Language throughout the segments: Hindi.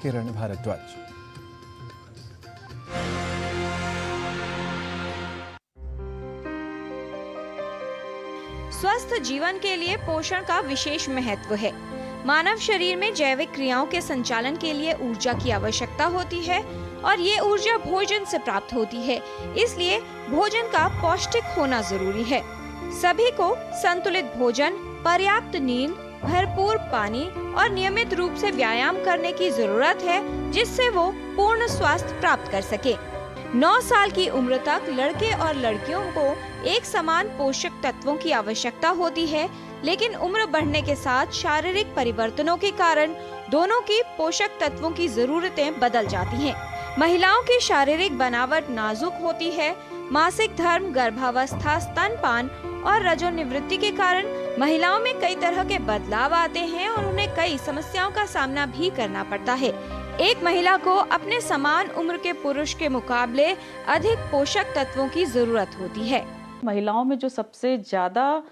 किरण भारद्वाज। स्वस्थ जीवन के लिए पोषण का विशेष महत्व है। मानव शरीर में जैविक क्रियाओं के संचालन के लिए ऊर्जा की आवश्यकता होती है और ये ऊर्जा भोजन से प्राप्त होती है। इसलिए भोजन का पौष्टिक होना जरूरी है। सभी को संतुलित भोजन, पर्याप्त नींद, भरपूर पानी और नियमित रूप से व्यायाम करने की जरूरत है, जिससे वो पूर्ण स्वास्थ्य प्राप्त कर सके। 9 साल की उम्र तक लड़के और लड़कियों को एक समान पोषक तत्वों की आवश्यकता होती है, लेकिन उम्र बढ़ने के साथ शारीरिक परिवर्तनों के कारण दोनों की पोषक तत्वों की जरूरतें बदल जाती हैं। महिलाओं की शारीरिक बनावट नाजुक होती है। मासिक धर्म, गर्भावस्था, स्तनपान और रजोनिवृत्ति के कारण महिलाओं में कई तरह के बदलाव आते हैं और उन्हें कई समस्याओं का सामना भी करना पड़ता है। एक महिला को अपने समान उम्र के पुरुष के मुकाबले अधिक पोषक तत्वों की जरूरत होती है। महिलाओं में जो सबसे ज्यादा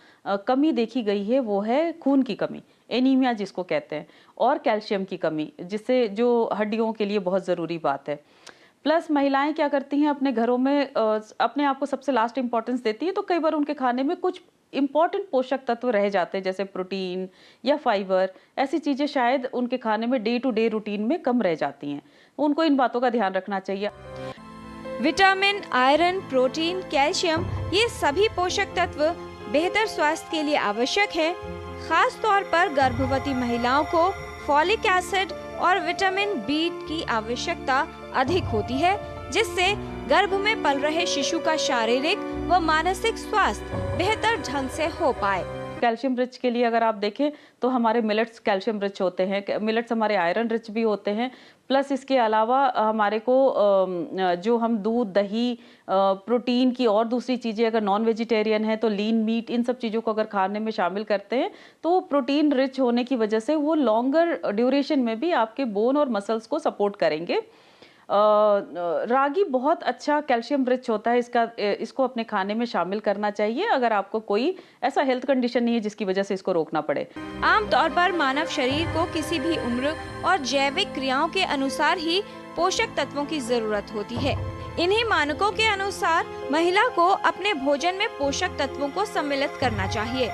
कमी देखी गई है वो है खून की कमी, एनीमिया जिसको कहते हैं, और कैल्शियम की कमी, जिससे जो हड्डियों के लिए बहुत ज़रूरी बात है। प्लस महिलाएं क्या करती हैं, अपने घरों में अपने आप को सबसे लास्ट इम्पोर्टेंस देती है, तो कई बार उनके खाने में कुछ इम्पॉर्टेंट पोषक तत्व रह जाते हैं, जैसे प्रोटीन या फाइबर। ऐसी चीज़ें शायद उनके खाने में डे टू डे रूटीन में कम रह जाती हैं। उनको इन बातों का ध्यान रखना चाहिए। विटामिन, आयरन, प्रोटीन, कैल्शियम, ये सभी पोषक तत्व बेहतर स्वास्थ्य के लिए आवश्यक है। खास तौर पर गर्भवती महिलाओं को फॉलिक एसिड और विटामिन बी की आवश्यकता अधिक होती है, जिससे गर्भ में पल रहे शिशु का शारीरिक व मानसिक स्वास्थ्य बेहतर ढंग से हो पाए। कैल्शियम रिच के लिए अगर आप देखें तो हमारे मिलेट्स कैल्शियम रिच होते हैं। मिलेट्स हमारे आयरन रिच भी होते हैं। प्लस इसके अलावा हमारे को जो हम दूध, दही, प्रोटीन की और दूसरी चीज़ें, अगर नॉन वेजिटेरियन है तो लीन मीट, इन सब चीज़ों को अगर खाने में शामिल करते हैं तो प्रोटीन रिच होने की वजह से वो लॉन्गर ड्यूरेशन में भी आपके बोन और मसल्स को सपोर्ट करेंगे। रागी बहुत अच्छा कैल्शियम रिच होता है। इसको अपने खाने में शामिल करना चाहिए अगर आपको कोई ऐसा हेल्थ कंडीशन नहीं है जिसकी वजह से इसको रोकना पड़े। आमतौर पर मानव शरीर को किसी भी उम्र और जैविक क्रियाओं के अनुसार ही पोषक तत्वों की जरूरत होती है। इन्हीं मानकों के अनुसार महिला को अपने भोजन में पोषक तत्वों को सम्मिलित करना चाहिए।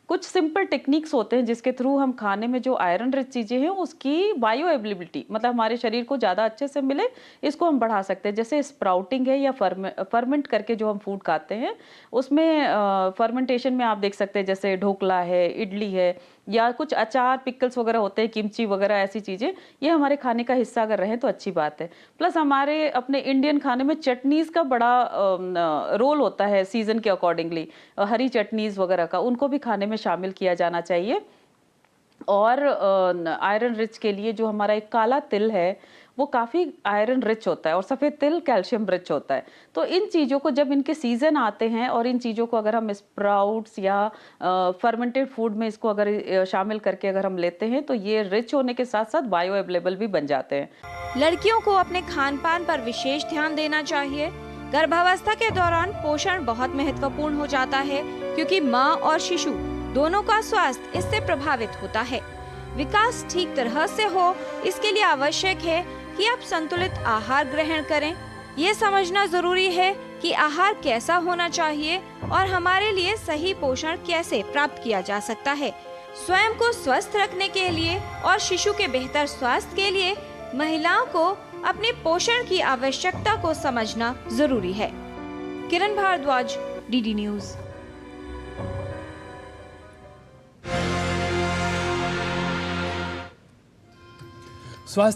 कुछ सिंपल टेक्निक्स होते हैं जिसके थ्रू हम खाने में जो आयरन रिच चीज़ें हैं उसकी बायो अवेलेबिलिटी, मतलब हमारे शरीर को ज़्यादा अच्छे से मिले, इसको हम बढ़ा सकते हैं। जैसे स्प्राउटिंग है या फर्मेंट करके जो हम फूड खाते हैं, उसमें फर्मेंटेशन में आप देख सकते हैं, जैसे ढोकला है, इडली है, या कुछ अचार, पिकल्स वगैरह होते हैं, किमची वगैरह, ऐसी चीज़ें, ये हमारे खाने का हिस्सा अगर रहें तो अच्छी बात है। प्लस हमारे अपने इंडियन खाने में चटनीज़ का बड़ा रोल होता है सीज़न के अकॉर्डिंगली। हरी चटनीज़ वगैरह का, उनको भी खाने में शामिल किया जाना चाहिए। और आयरन रिच के लिए जो हमारा एक काला तिल है वो काफ़ी आयरन रिच होता है और सफ़ेद तिल कैल्शियम रिच होता है। तो इन चीज़ों को जब इनके सीज़न आते हैं और इन चीज़ों को अगर हम स्प्राउट्स या फर्मेंटेड फूड में इसको अगर शामिल करके अगर हम लेते हैं तो ये रिच होने के साथ साथ बायो अवेलेबल भी बन जाते हैं। लड़कियों को अपने खान पान पर विशेष ध्यान देना चाहिए। गर्भावस्था के दौरान पोषण बहुत महत्वपूर्ण हो जाता है, क्योंकि माँ और शिशु दोनों का स्वास्थ्य इससे प्रभावित होता है। विकास ठीक तरह से हो, इसके लिए आवश्यक है कि आप संतुलित आहार ग्रहण करें। ये समझना जरूरी है कि आहार कैसा होना चाहिए और हमारे लिए सही पोषण कैसे प्राप्त किया जा सकता है। स्वयं को स्वस्थ रखने के लिए और शिशु के बेहतर स्वास्थ्य के लिए महिलाओं को अपने पोषण की आवश्यकता को समझना जरूरी है। किरण भारद्वाज, डीडी न्यूज। स्वास्थ्य